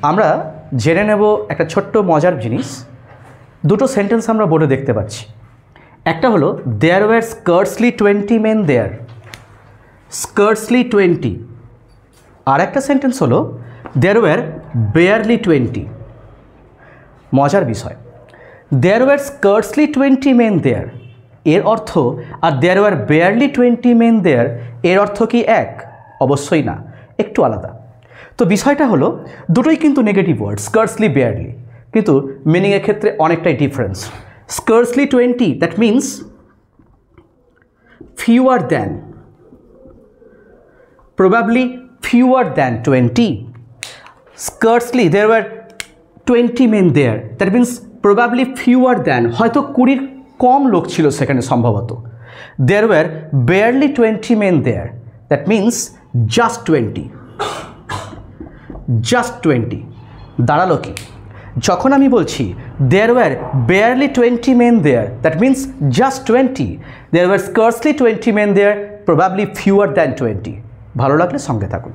আমরা জেনে নেব একটা ছোট্ট মজার জিনিস। দুটো সেন্টেন্স আমরা বোর্ডে দেখতে পাচ্ছি। একটা হলো দেয়ার ওয়্যার স্কার্টসলি 20 মেন দেয়ার, স্কার্টসলি 20। আর একটা সেন্টেন্স হলো দেয়ার ওয়্যার বেয়ারলি 20। মজার বিষয়, দেয়ার ওয়্যার স্কার্টসলি 20 মেন দেয়ার এর অর্থ আর দেয়ার ওয়্যার বেয়ারলি 20 মেন দেয়ার এর অর্থ কি এক? অবশ্যই না, একটু আলাদা। তো বিষয়টা হলো দুটোই কিন্তু নেগেটিভ ওয়ার্ড, স্কার্টসলি বেয়ারলি, কিন্তু মিনিংয়ের ক্ষেত্রে অনেকটাই difference. Scarcely 20 that means fewer than, probably fewer than 20. Scarcely there were 20 men there, that means probably fewer than, হয়তো 20 কম লোক ছিল সেখানে সম্ভবত। There were barely 20 men there, that means just 20, just 20। দাঁড়ালো কি? যখন আমি বলছি there were barely 20 men there, that means just 20, there were scarcely 20 men there, probably fewer than 20। ভালো লাগলে সঙ্গে থাকুন।